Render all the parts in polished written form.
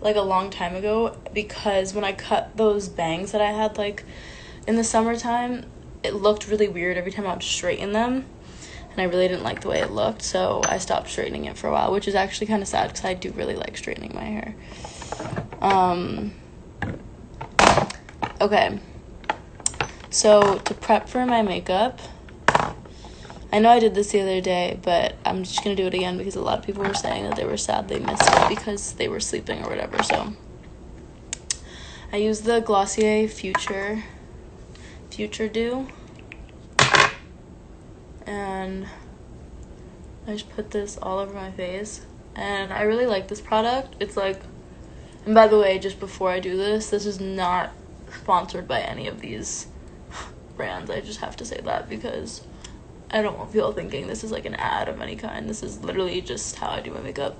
like a long time ago, because when I cut those bangs that I had like in the summertime, it looked really weird every time I would straighten them, and I really didn't like the way it looked, so I stopped straightening it for a while, which is actually kind of sad because I do really like straightening my hair. Okay, so to prep for my makeup, I know I did this the other day, but I'm just gonna do it again because a lot of people were saying that they were sad they missed it because they were sleeping or whatever. So I used the Glossier Future Dew, and I just put this all over my face, and I really like this product. It's like, and by the way, just before I do this is not sponsored by any of these brands. I just have to say that because I don't want people thinking this is like an ad of any kind. This is literally just how I do my makeup.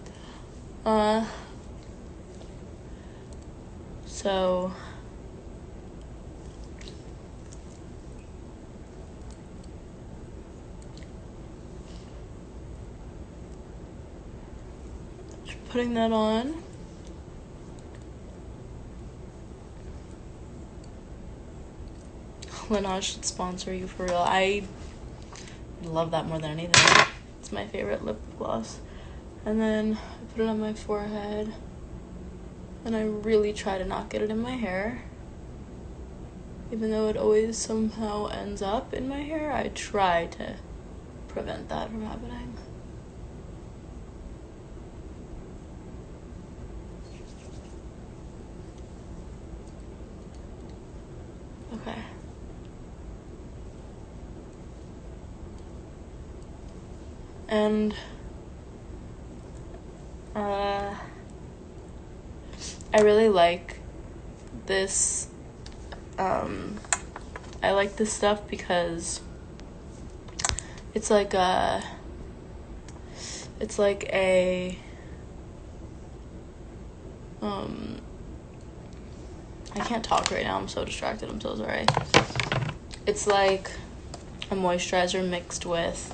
So just putting that on. Laneige should sponsor you for real. I love that more than anything. It's my favorite lip gloss. And then I put it on my forehead, and I really try to not get it in my hair. Even though it always somehow ends up in my hair, I try to prevent that from happening. Okay. And I really like this. I like this stuff because it's like a I can't talk right now, I'm so distracted, I'm so sorry. It's like a moisturizer mixed with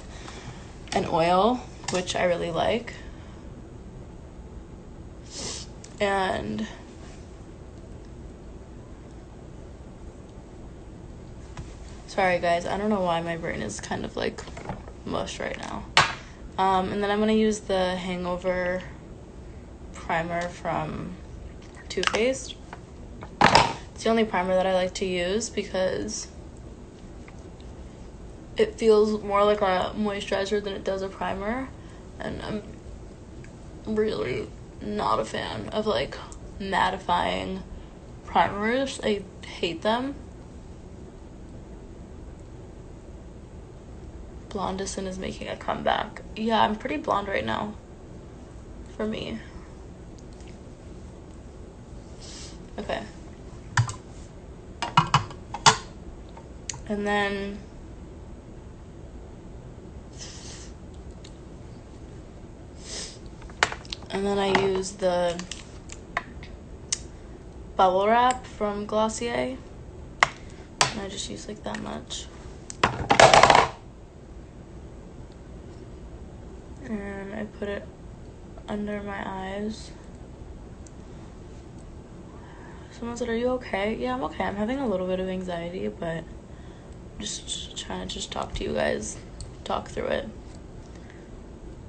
an oil, which I really like. And sorry guys, I don't know why my brain is kind of like mush right now. And then I'm gonna use the Hangover primer from Too Faced. It's the only primer that I like to use because it feels more like a moisturizer than it does a primer, and I'm really not a fan of like mattifying primers. I hate them. Madison is making a comeback. Yeah, I'm pretty blonde right now for me. Okay. And then I use the bubble wrap from Glossier, and I just use like that much. And I put it under my eyes. Someone said, "Are you okay?" Yeah, I'm okay. I'm having a little bit of anxiety, but I'm just trying to talk to you guys, talk through it.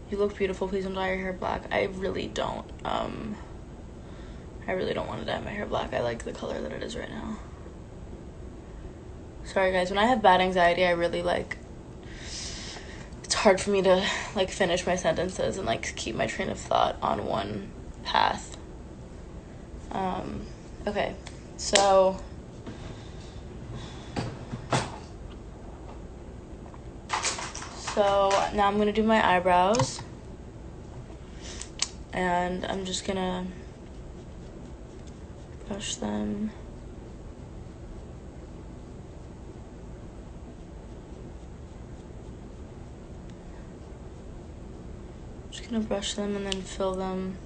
You look beautiful. Please don't dye your hair black. I really don't. I really don't want to dye my hair black. I like the color that it is right now. Sorry guys, when I have bad anxiety, I really like, it's hard for me to like finish my sentences and like keep my train of thought on one path. Okay, so now I'm gonna do my eyebrows, and I'm just gonna brush them. Just gonna brush them and then fill them.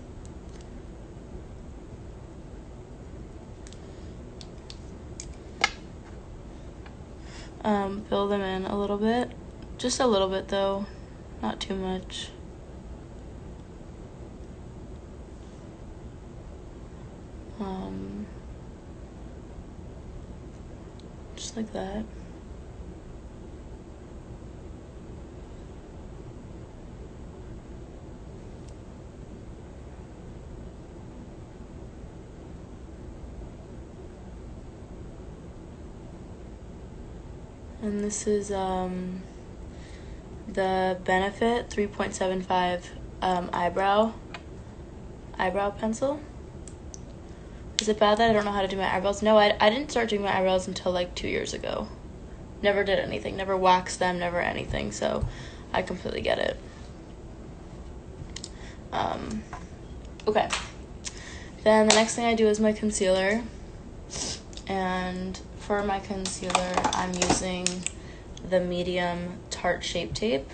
Fill them in a little bit. Just a little bit though, not too much. Just like that. And this is the Benefit 3.75 eyebrow pencil. Is it bad that I don't know how to do my eyebrows? No, I didn't start doing my eyebrows until like 2 years ago. Never did anything, never waxed them, never anything, so I completely get it. Okay. Then the next thing I do is my concealer. And for my concealer, I'm using the medium Tarte Shape Tape.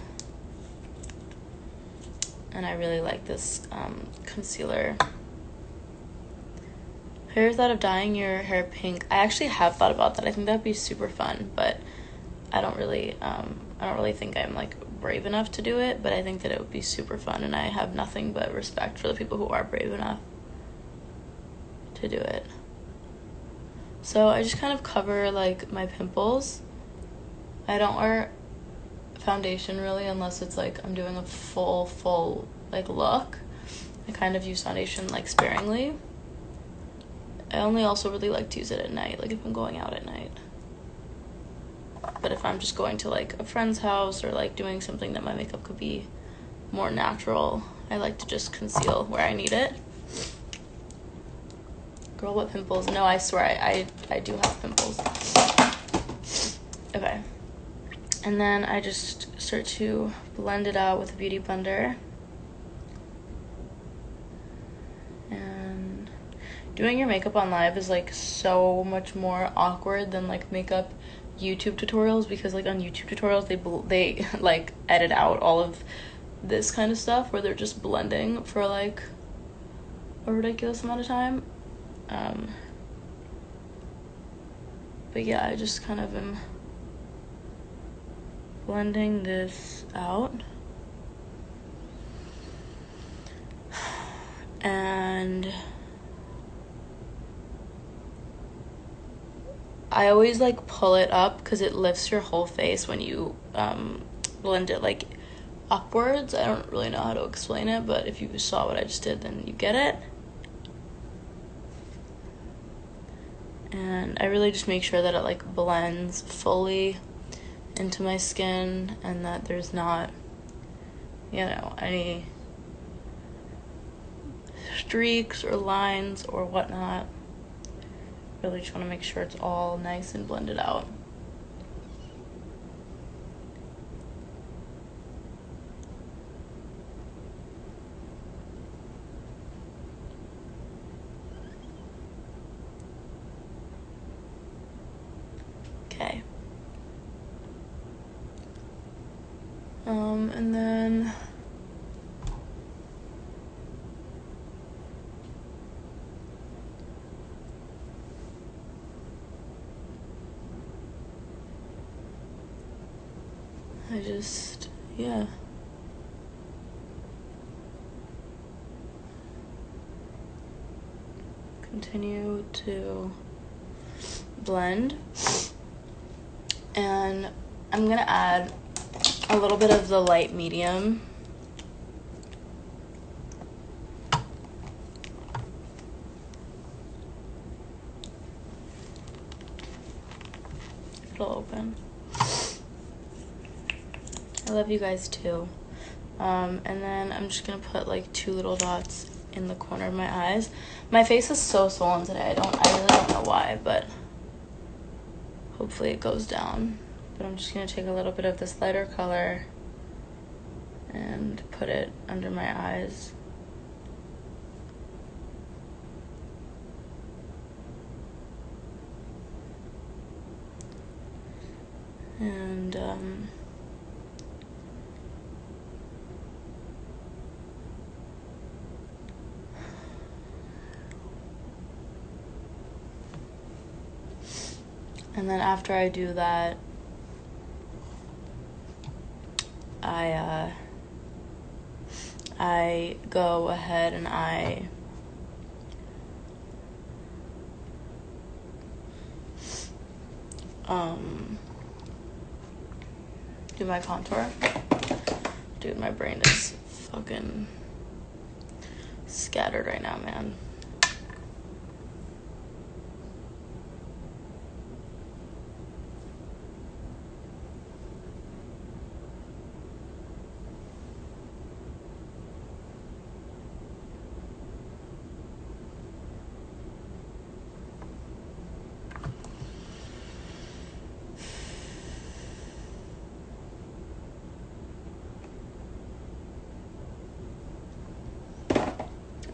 And I really like this concealer. Have you ever thought of dyeing your hair pink? I actually have thought about that. I think that'd be super fun, but I don't really think I'm like brave enough to do it, but I think that it would be super fun, and I have nothing but respect for the people who are brave enough to do it. So I just kind of cover like my pimples. I don't wear foundation really unless it's like I'm doing a full like look. I kind of use foundation like sparingly. I only also really like to use it at night, like if I'm going out at night. But if I'm just going to like a friend's house or like doing something that my makeup could be more natural, I like to just conceal where I need it. Girl, what pimples? No, I swear I do have pimples. Okay. And then I just start to blend it out with a beauty blender. And doing your makeup on live is like so much more awkward than like makeup YouTube tutorials, because like on YouTube tutorials they like edit out all of this kind of stuff where they're just blending for like a ridiculous amount of time. But yeah, I just kind of am blending this out. And I always like pull it up because it lifts your whole face when you blend it like upwards. I don't really know how to explain it, but if you saw what I just did, then you get it. And I really just make sure that it like blends fully into my skin and that there's not, you know, any streaks or lines or whatnot. Really just want to make sure it's all nice and blended out. Okay. And then I just, yeah. Continue to blend. And I'm gonna add a little bit of the light medium. It'll open. I love you guys too. And then I'm just gonna put like 2 little dots in the corner of my eyes. My face is so swollen today. I really don't know why, but hopefully it goes down. But I'm just gonna take a little bit of this lighter color and put it under my eyes. And then after I do that, I go ahead and I do my contour. Dude, my brain is fucking scattered right now, man.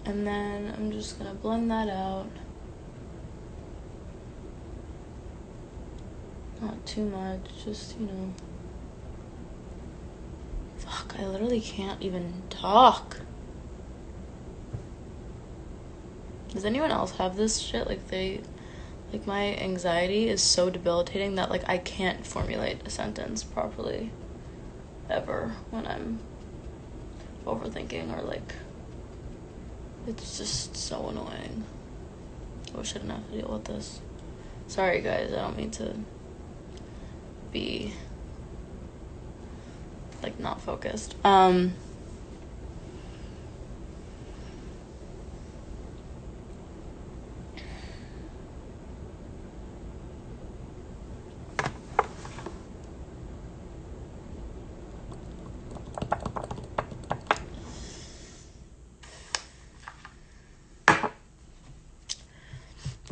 And then I'm just gonna blend that out. Not too much, just, you know. Fuck, I literally can't even talk. Does anyone else have this shit? Like my anxiety is so debilitating that like I can't formulate a sentence properly ever when I'm overthinking, or like it's just so annoying. I wish I didn't have to deal with this. Sorry guys, I don't mean to be like not focused.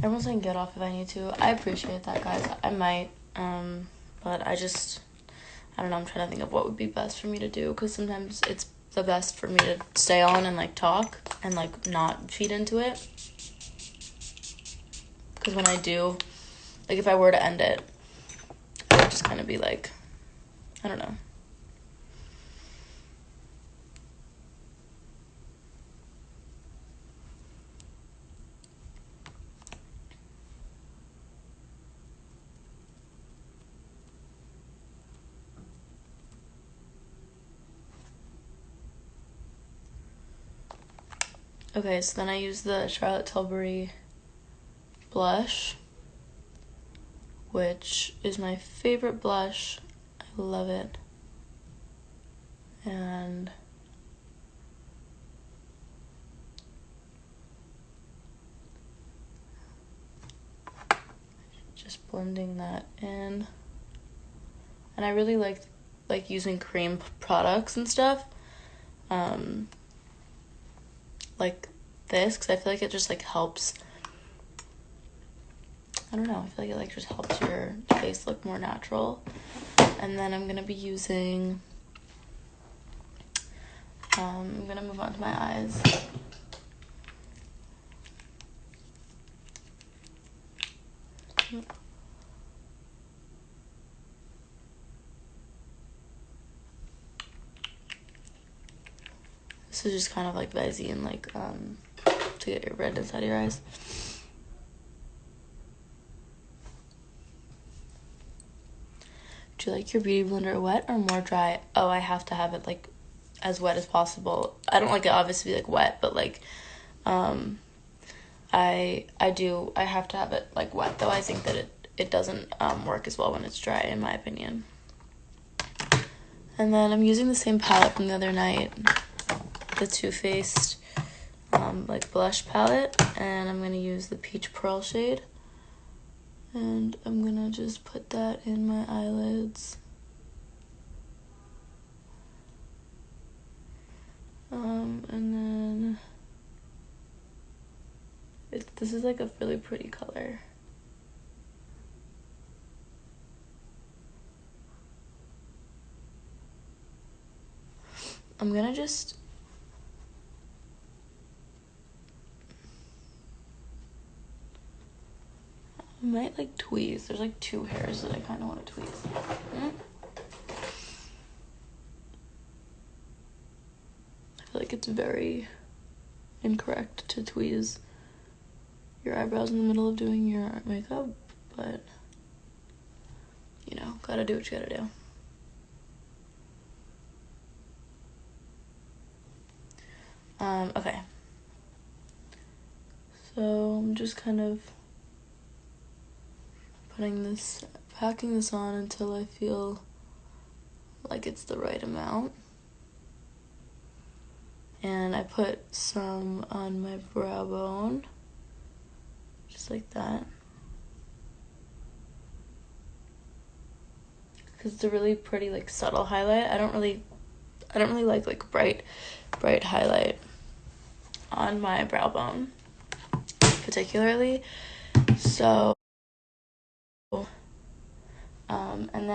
Everyone's saying get off if I need to. I appreciate that, guys. I might, but I don't know, I'm trying to think of what would be best for me to do, because sometimes it's the best for me to stay on and like talk and like not feed into it, because when I do, like if I were to end it, it would just kind of be like, I don't know. Okay, so then I use the Charlotte Tilbury blush, which is my favorite blush. I love it. And just blending that in. And I really like using cream products and stuff. Like this, because I feel like it just like helps. I don't know, I feel like it like just helps your face look more natural. And then I'm gonna be using I'm gonna move on to my eyes. This is just kind of like Visine, like to get your red inside your eyes. Do you like your beauty blender wet or more dry? Oh, I have to have it like as wet as possible. I don't like it obviously like wet, but like I have to have it like wet, though I think that it doesn't work as well when it's dry, in my opinion. And then I'm using the same palette from the other night, the Too Faced like blush palette, and I'm gonna use the Peach Pearl shade, and I'm gonna just put that in my eyelids. And then this is like a really pretty color. I'm gonna just I might like tweeze. There's like two hairs that I kind of want to tweeze. I feel like it's very incorrect to tweeze your eyebrows in the middle of doing your makeup, but you know, gotta do what you gotta do. Okay. So I'm just kind of putting this packing this on until I feel like it's the right amount. And I put some on my brow bone, just like that. Because it's a really pretty, like, subtle highlight. I don't really like bright highlight on my brow bone, particularly. So, and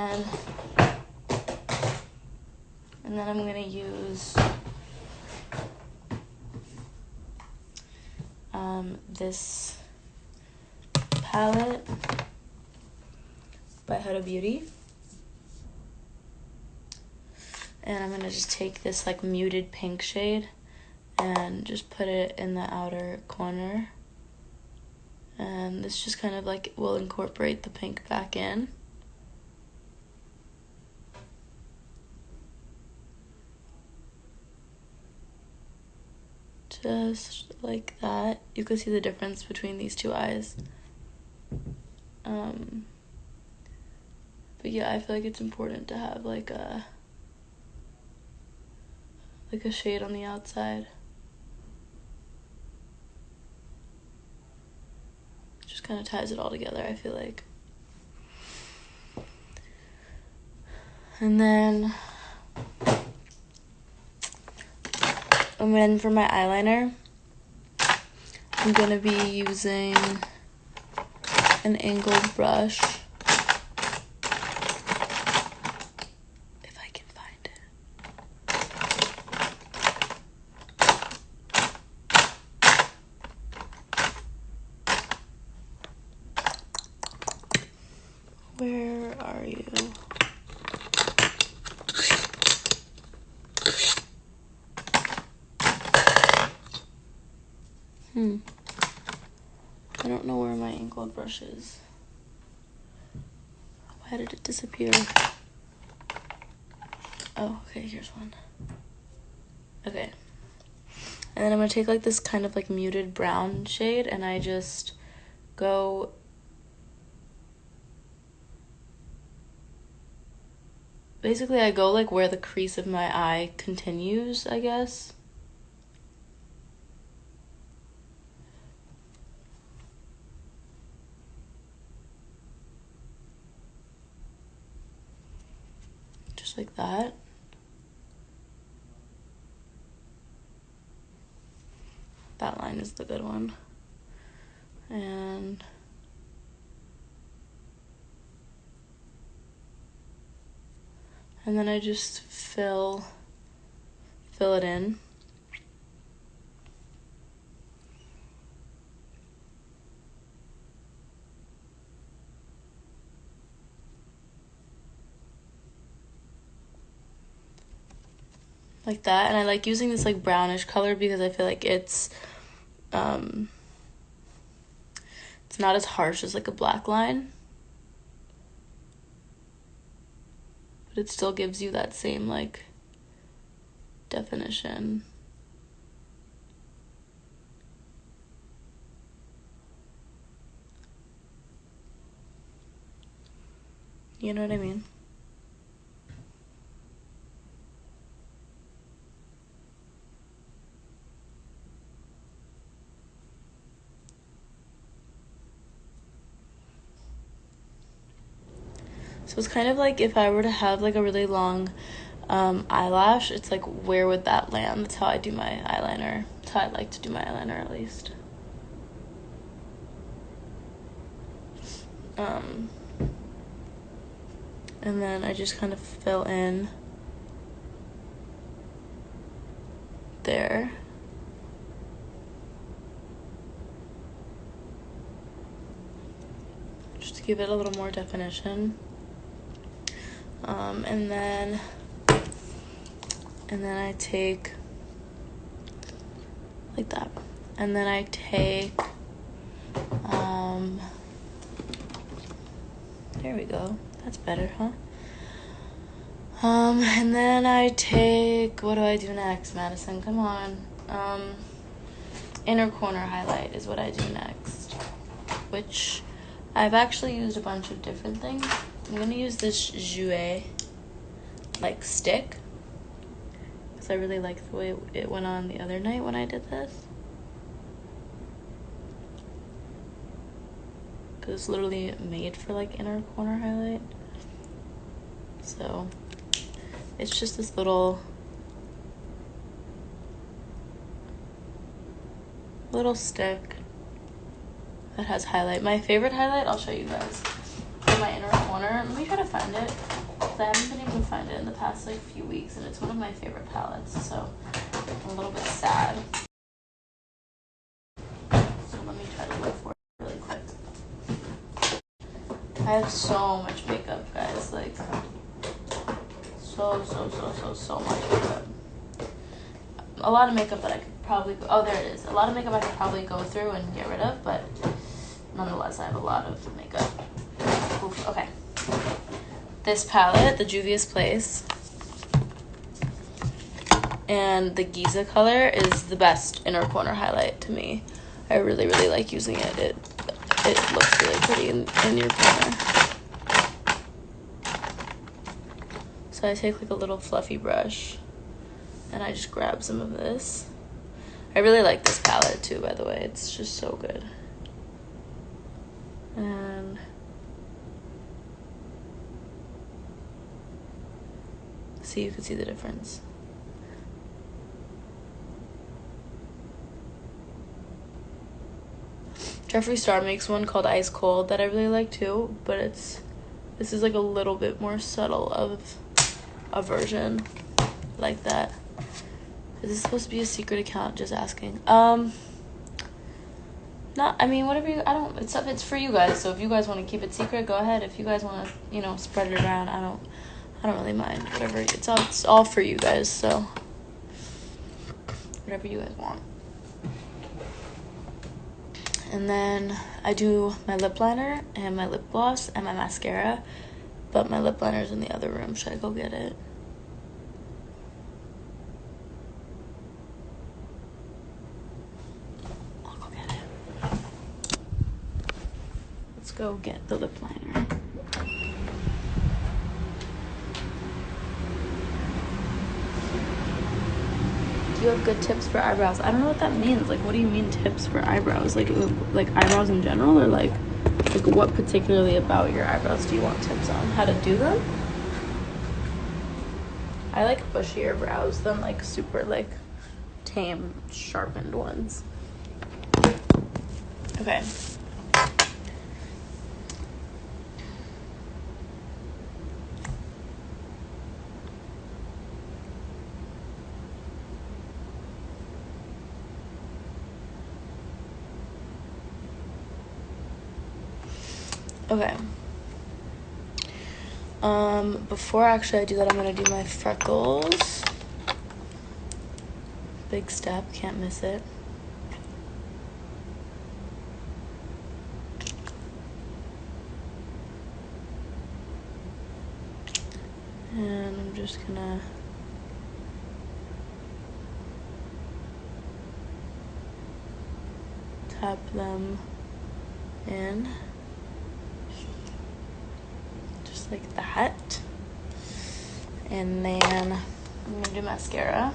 then I'm gonna use this palette by Huda Beauty. And I'm gonna just take this like muted pink shade and just put it in the outer corner. And this just kind of like will incorporate the pink back in. Just like that. You can see the difference between these two eyes. But yeah, I feel like it's important to have like a shade on the outside. Just kind of ties it all together, I feel like. And then for my eyeliner, I'm gonna be using an angled brush. If I can find it. Where are you? I don't know where my angled brush is. Why did it disappear? Oh, okay, here's one. Okay. And then I'm gonna take like this kind of like muted brown shade, and I just go basically I go like where the crease of my eye continues, I guess. Just like that. That line is the good one. And then I just fill it in. Like that. And I like using this like brownish color because I feel like it's not as harsh as like a black line, but it still gives you that same like definition. You know what I mean? So it's kind of like if I were to have like a really long eyelash, it's like where would that land? That's how I do my eyeliner. That's how I like to do my eyeliner, at least. And then I just kind of fill in there. Just to give it a little more definition. And then I take like that. And then I take there we go. That's better, huh? And then I take, what do I do next, Madison? Come on. Inner corner highlight is what I do next, which I've actually used a bunch of different things. I'm gonna use this Jouer like stick because I really like the way it went on the other night when I did this. Because it's literally made for like inner corner highlight. So it's just this little stick that has highlight. My favorite highlight, I'll show you guys, for my inner corner. Let me try to find it, because I haven't been able to find it in the past like few weeks, and it's one of my favorite palettes, so I'm a little bit sad. So let me try to look for it really quick. I have so much makeup, guys, like so much makeup. A lot of makeup that I could probably go, oh, there it is. A lot of makeup I could probably go through and get rid of, but nonetheless, I have a lot of makeup. Oof, okay. This palette, the Juvia's Place, and the Giza color is the best inner corner highlight to me. I really like using it. It looks really pretty in your corner. So I take like a little fluffy brush and I just grab some of this. I really like this palette too, by the way. It's just so good. And see, you can see the difference. Jeffree Star makes one called Ice Cold that I really like too, but this is like a little bit more subtle of a version like that. Is this supposed to be a secret account? Just asking. Not, I mean, whatever you, I don't, it's for you guys, so if you guys want to keep it secret, go ahead. If you guys want to, you know, spread it around, I don't really mind. Whatever, it's all for you guys, so whatever you guys want. And then I do my lip liner and my lip gloss and my mascara, but my lip liner's in the other room. Should I go get it? I'll go get it. Let's go get the lip liner. Do you have good tips for eyebrows? I don't know what that means. Like, what do you mean tips for eyebrows? Like eyebrows in general, or like what particularly about your eyebrows do you want tips on? How to do them? I like bushier brows than like super like tame sharpened ones. Okay. Okay. Before actually I do that, I'm gonna do my freckles. Big step, can't miss it. And I'm just gonna tap them in. Like that. And then I'm gonna do mascara.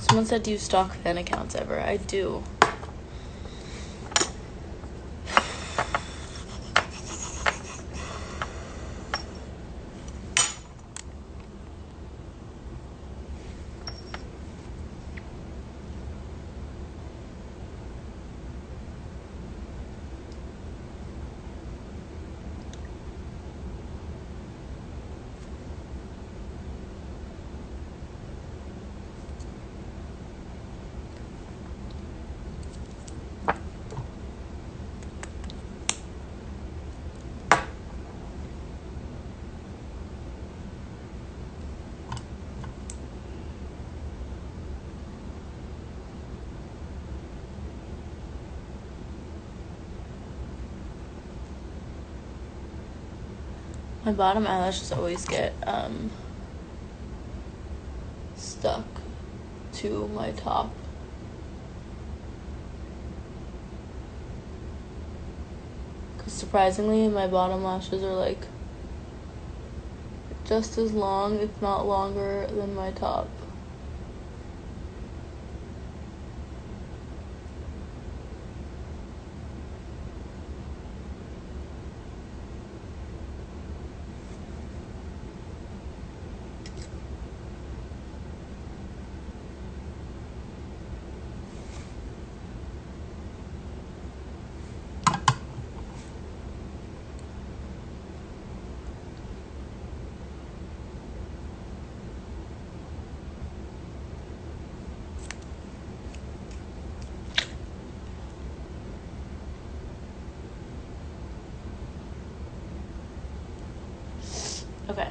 Someone said, do you stalk fan accounts ever? I do. My bottom eyelashes always get stuck to my top. Because surprisingly, my bottom lashes are like just as long, if not longer, than my top. Okay.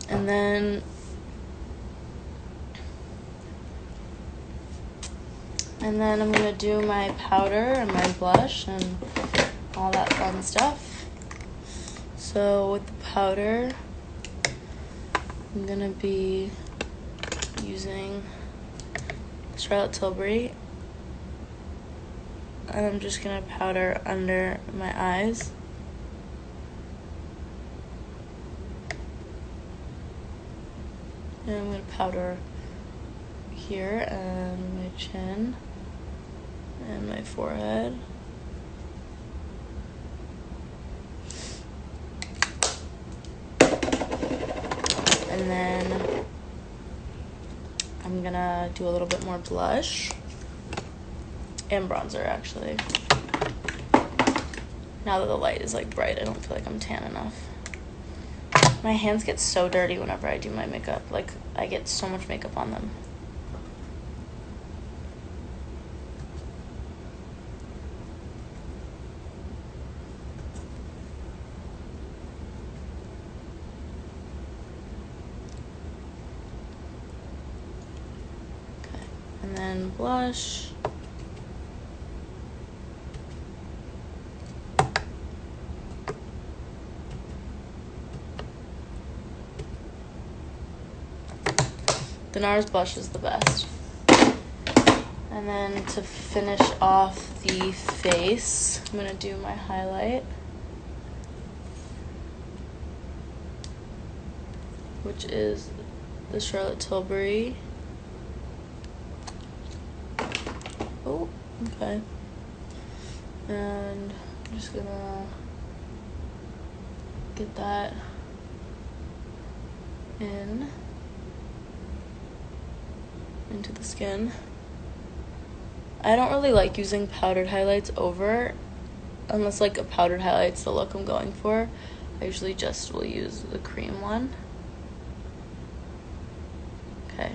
And then I'm gonna do my powder and my blush and all that fun stuff. So with the powder, I'm gonna be using Charlotte Tilbury, and I'm just gonna powder under my eyes. And I'm gonna powder here and my chin and my forehead. And then I'm gonna do a little bit more blush and bronzer, actually. Now that the light is like bright, I don't feel like I'm tan enough. My hands get so dirty whenever I do my makeup. Like, I get so much makeup on them. Okay, and then blush. The NARS blush is the best. And then to finish off the face, I'm gonna do my highlight, which is the Charlotte Tilbury. Oh, okay. And I'm just gonna get that into the skin. I don't really like using powdered highlights over, unless like a powdered highlight's the look I'm going for. I usually just will use the cream one. Okay,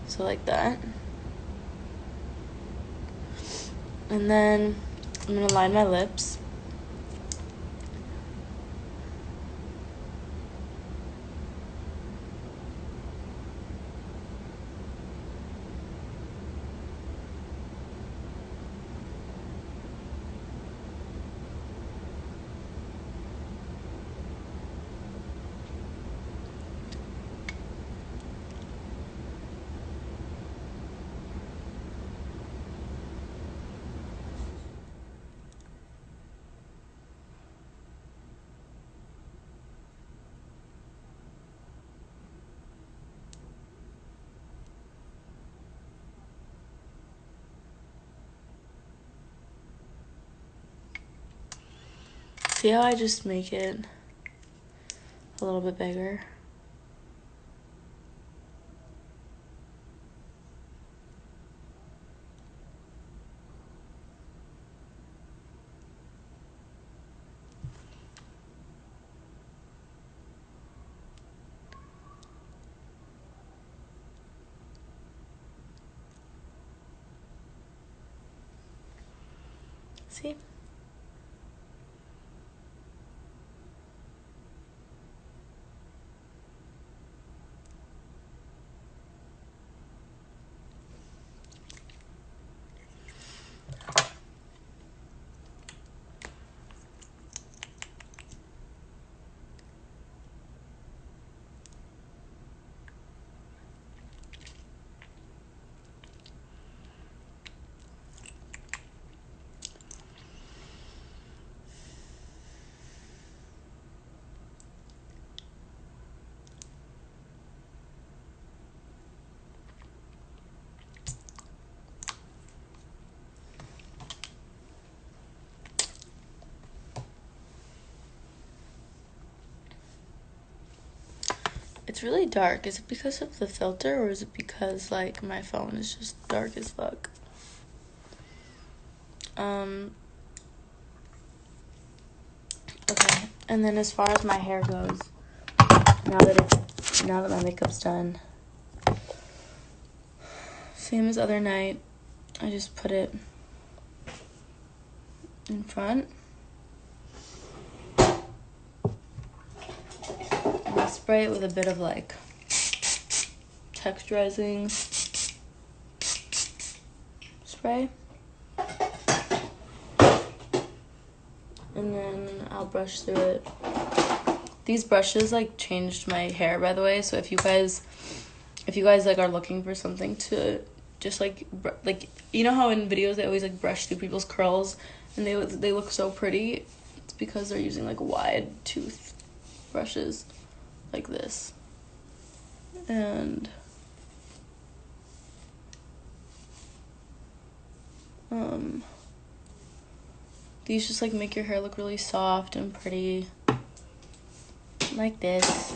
so like that. And then I'm gonna line my lips. See how I just make it a little bit bigger? See? It's really dark. Is it because of the filter, or is it because, like, my phone is just dark as fuck? Okay, and then as far as my hair goes, now that my makeup's done, same as other night, I just put it in front. And I spray it with a bit of, like, texturizing spray. And then I'll brush through it. These brushes, like, changed my hair, by the way. So if you guys like are looking for something to just like you know how in videos they always like brush through people's curls and they look so pretty? It's because they're using like wide tooth brushes like this. And these just like make your hair look really soft and pretty, like this.